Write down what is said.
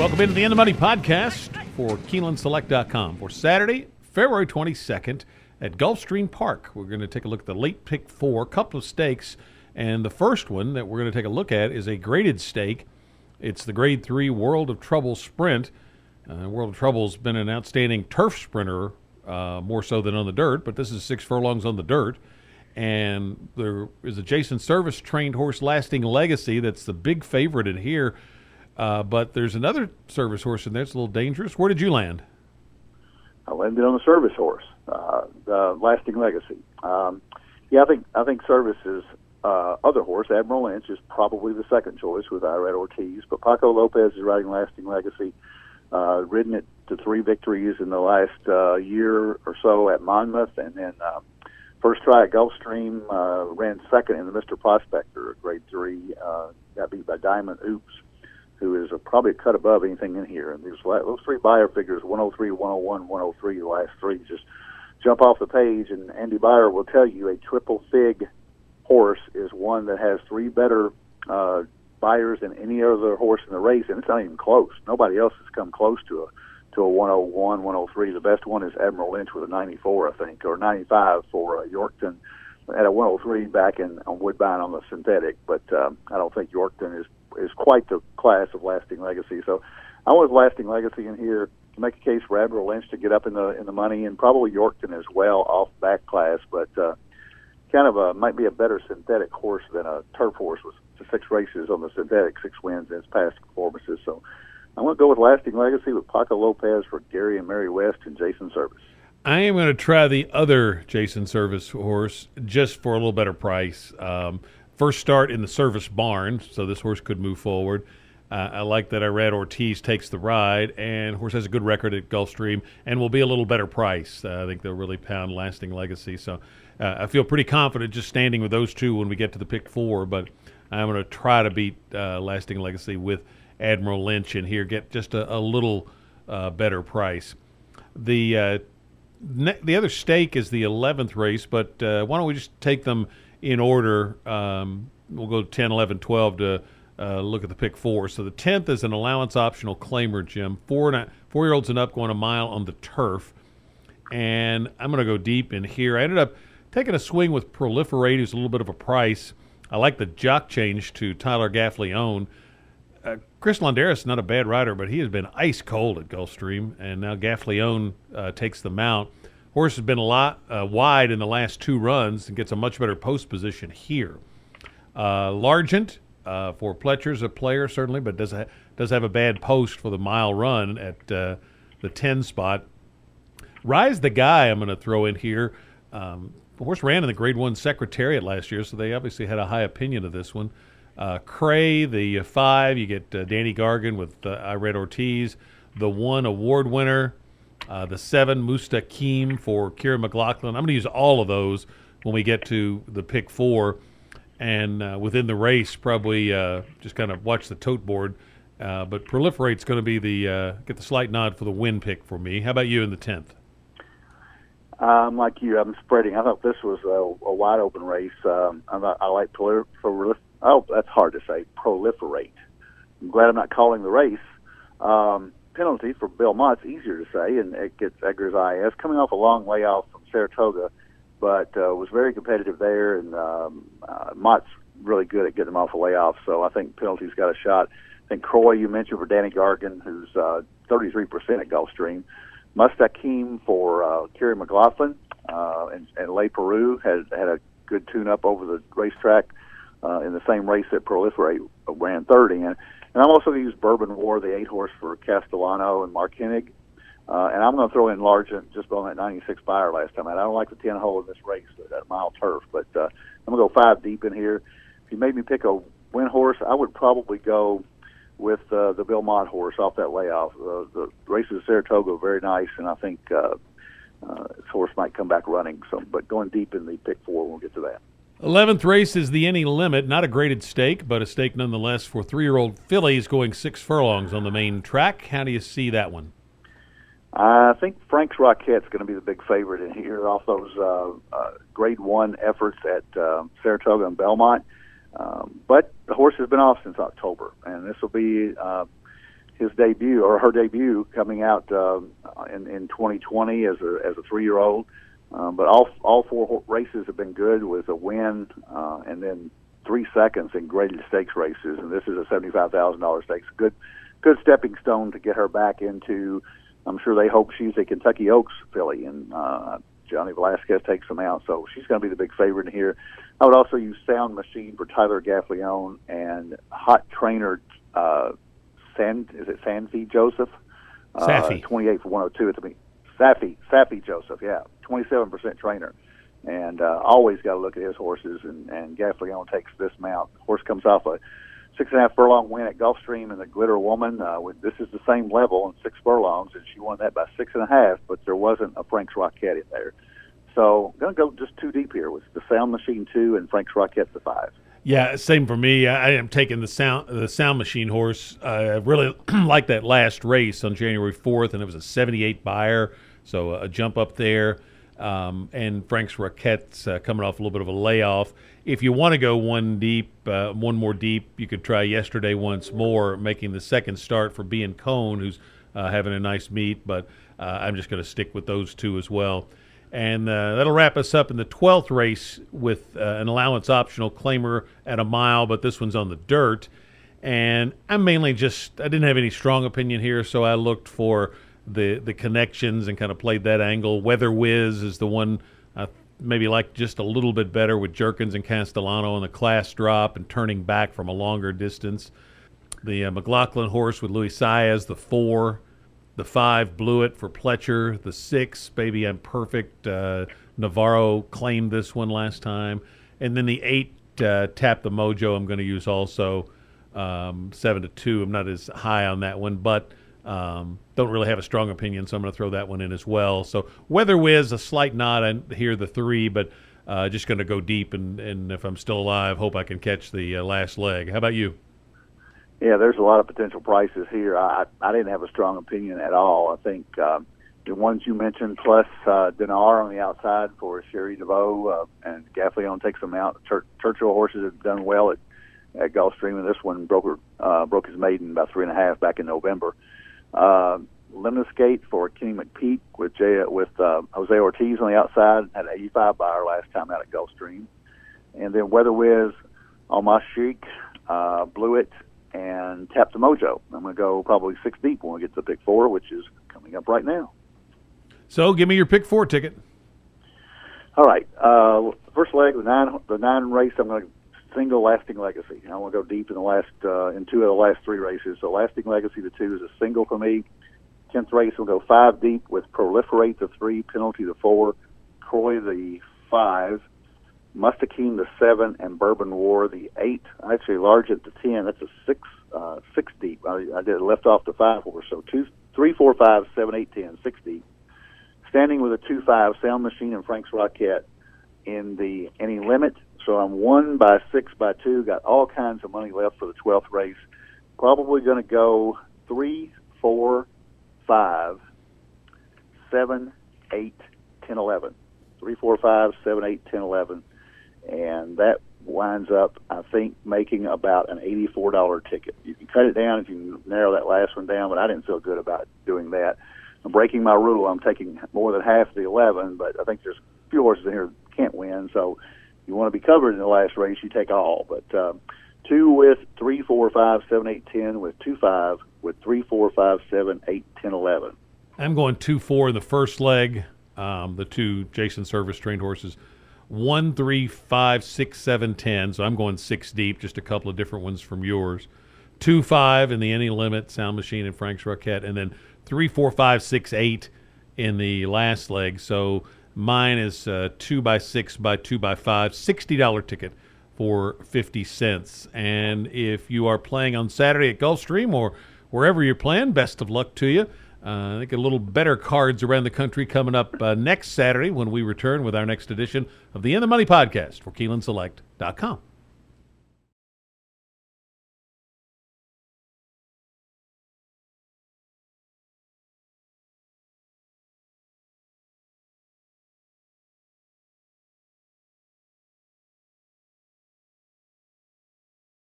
Welcome into the In the Money podcast for KeenelandSelect.com for Saturday, February 22nd at Gulfstream Park. We're going to take a look at the late pick four, couple of stakes, and the first one that we're going to take a look at is a graded stake. It's the Grade 3 World of Trouble Sprint. World of Trouble's been an outstanding turf sprinter, more so than on the dirt, but this is 6 furlongs on the dirt. And there is a Jason Service trained horse, Lasting Legacy, that's the big favorite in here. But there's another Service horse in there. It's a little dangerous. Where did you land? I landed on the Service horse, the Lasting Legacy. I think Service's other horse, Admiral Lynch, is probably the second choice with Irad Ortiz. But Paco Lopez is riding Lasting Legacy. Ridden it to 3 victories in the last year or so at Monmouth, and then first try at Gulfstream, ran second in the Mr. Prospector at Grade 3. Got beat by Diamond Oops, who is probably a cut above anything in here. And those 3 buyer figures, 103, 101, 103, the last 3, just jump off the page. And Andy Beyer will tell you a triple fig horse is one that has 3 better buyers than any other horse in the race, and it's not even close. Nobody else has come close to a 101, 103. The best one is Admiral Lynch with a 94, I think, or 95 for Yorkton at a 103 back on Woodbine on the synthetic. But I don't think Yorkton is quite the class of Lasting Legacy. So I want Lasting Legacy in here to make a case for Admiral Lynch to get up in the money, and probably Yorkton as well off back class, but kind of might be a better synthetic horse than a turf horse with 6 races on the synthetic, 6 wins in its past performances. So I'm going to go with Lasting Legacy with Paco Lopez for Gary and Mary West and Jason Service. I am going to try the other Jason Service horse just for a little better price. First start in the Service barn, so this horse could move forward. I like that Irad Ortiz takes the ride, and horse has a good record at Gulfstream and will be a little better price. I think they'll really pound Lasting Legacy. So I feel pretty confident just standing with those 2 when we get to the pick 4, but I'm going to try to beat Lasting Legacy with Admiral Lynch in here, get just a little better price. The other stake is the 11th race, but why don't we just take them in order? We'll go 10, 11, 12 to look at the pick 4. So the 10th is an allowance optional claimer, Jim. 4-year-olds and up going a mile on the turf. And I'm going to go deep in here. I ended up taking a swing with Proliferate, who's a little bit of a price. I like the jock change to Tyler Gaffleone. Chris Londeris, not a bad rider, but he has been ice cold at Gulfstream, and now Gaffleone takes the mount. Horse has been a lot wide in the last 2 runs and gets a much better post position here. Largent for Pletcher's a player, certainly, but does have a bad post for the mile run at the 10 spot. Rise the Guy I'm going to throw in here. The horse ran in the Grade 1 Secretariat last year, so they obviously had a high opinion of this one. Cray, the 5, you get Danny Gargan with Irad Ortiz. The 1 award winner, the 7 Mustaqim for Kieran McLaughlin. I'm going to use all of those when we get to the pick 4. And within the race, probably just kind of watch the tote board. But Proliferate's going to be get the slight nod for the win pick for me. How about you in the 10th? Like you, I'm spreading. I thought this was a wide open race. I like that's hard to say. Proliferate. I'm glad I'm not calling the race. Penalty for Belmont's easier to say, and it gets Edgar's IS coming off a long layoff from Saratoga, but was very competitive there. And Mott's really good at getting them off a layoff, so I think Penalty's got a shot. I think Croy, you mentioned for Danny Gargan, who's 33% at Gulfstream. Mustaqim for Kerry McLaughlin, and Le Peru had a good tune-up over the racetrack in the same race that Proliferate ran third in. And I'm also going to use Bourbon War, the 8-horse for Castellano and Mark Hennig. And I'm going to throw in Largent just on that 96 buyer last time. And I don't like the 10-hole in this race, that mile turf. But I'm going to go 5 deep in here. If you made me pick a win horse, I would probably go with the Belmont horse off that layoff. The races at Saratoga are very nice, and I think this horse might come back running. But going deep in the pick 4, we'll get to that. 11th race is the Any Limit, not a graded stake, but a stake nonetheless for 3-year-old fillies going 6 furlongs on the main track. How do you see that one? I think Frank's Rockette's going to be the big favorite in here off those Grade 1 efforts at Saratoga and Belmont. But the horse has been off since October, and this will be his debut or her debut coming out in 2020 as a 3-year-old. But all 4 races have been good with a win and then 3 seconds in graded stakes races, and this is a $75,000 stakes. Good stepping stone to get her back into. I'm sure they hope she's a Kentucky Oaks filly, and Johnny Velasquez takes them out, so she's going to be the big favorite here. I would also use Sound Machine for Tyler Gaffleone and Hot Trainer Sanfi Joseph? Safi. 28 for 102 at the meet. Safi Joseph, yeah, 27% trainer. And always got to look at his horses, and Gaffleone takes this mount. The horse comes off a 6.5 furlong win at Gulfstream in the Glitter Woman. This is the same level in 6 furlongs, and she won that by 6.5, but there wasn't a Frank's Rocket in there. So I'm going to go just 2 deep here with the Sound Machine 2 and Frank's Rocket the 5. Yeah, same for me. I am taking the Sound Machine horse. I really like that last race on January 4th, and it was a 78 buyer, so a jump up there. And Frank's Roquette's coming off a little bit of a layoff. If you want to go one more deep, you could try Yesterday Once More, making the second start for Bean Cone, who's having a nice meet, but I'm just going to stick with those 2 as well. And that'll wrap us up in the 12th race with an allowance optional claimer at a mile, but this one's on the dirt. And I'm mainly I didn't have any strong opinion here, so I looked for the connections and kind of played that angle. Weather Whiz is the one I maybe like just a little bit better with Jerkins and Castellano and the class drop and turning back from a longer distance. The McLaughlin horse with Luis Saez, the 4. The 5, Blew It for Pletcher. The 6, Baby I'm Perfect. Navarro claimed this one last time. And then the 8, Tap the Mojo, I'm going to use also. 7-2, I'm not as high on that one, but don't really have a strong opinion, so I'm going to throw that one in as well. So Weather Whiz, a slight nod on here, the 3, but just going to go deep, and if I'm still alive, hope I can catch the last leg. How about you? Yeah, there's a lot of potential prices here. I didn't have a strong opinion at all. I think the ones you mentioned, plus Dinar on the outside for Sherry DeVoe, and Gaffleone takes them out. Churchill horses have done well at Gulfstream, and this one broke his maiden by 3.5 back in November. Lemniscate for Kenny McPeak with Jose Ortiz on the outside, had an 85 buyer last time out at Gulfstream. And then Weather Whiz, Almas Chic, Blew It, and Tap the Mojo. I'm going to go probably 6 deep when we get to the pick 4, which is coming up right now. So give me your pick 4 ticket. All right. First leg, the 9 race, I'm going to single Lasting Legacy. I want to go deep in in 2 of the last 3 races. So Lasting Legacy, the 2 is a single for me. 10th race, we'll go 5 deep with Proliferate, the 3, Penalty, the 4, Croy, the 5, Mustachine, the 7, and Bourbon War, the 8. Actually, large at the 10. That's a 6 deep. I did left off the 5 horse. So 2, 3, 4, 5, 7, 8, 10, 6 deep. Standing with a 2-5, Sound Machine and Frank's Rocket in the Any Limit. So I'm 1 by 6 by 2. Got all kinds of money left for the 12th race. Probably going to go 3, 4, 5, 7, 8, 10, 11. 3, 4, 5, 7, 8, 10, 11. And that winds up, I think, making about an $84 ticket. You can cut it down if you narrow that last one down, but I didn't feel good about doing that. I'm breaking my rule. I'm taking more than half the 11, but I think there's a few horses in here that can't win. So you want to be covered in the last race, you take all. But 2 with 3, 4, 5, 7, 8, 10 with 2, 5 with 3, 4, 5, 7, 8, 10, 11. I'm going 2-4 in the first leg. The 2 Jason Service trained horses. 1, 3, 5, 6, 7, 10. So I'm going 6 deep, just a couple of different ones from yours. 2, 5 in the Any Limit, Sound Machine and Frank's Rocket. And then 3, 4, 5, 6, 8 in the last leg. So mine is 2 by 6 by 2 by 5, $60 ticket for 50 cents. And if you are playing on Saturday at Gulfstream or wherever you're playing, best of luck to you. I think a little better cards around the country coming up next Saturday when we return with our next edition of the In the Money podcast for KeenelandSelect.com.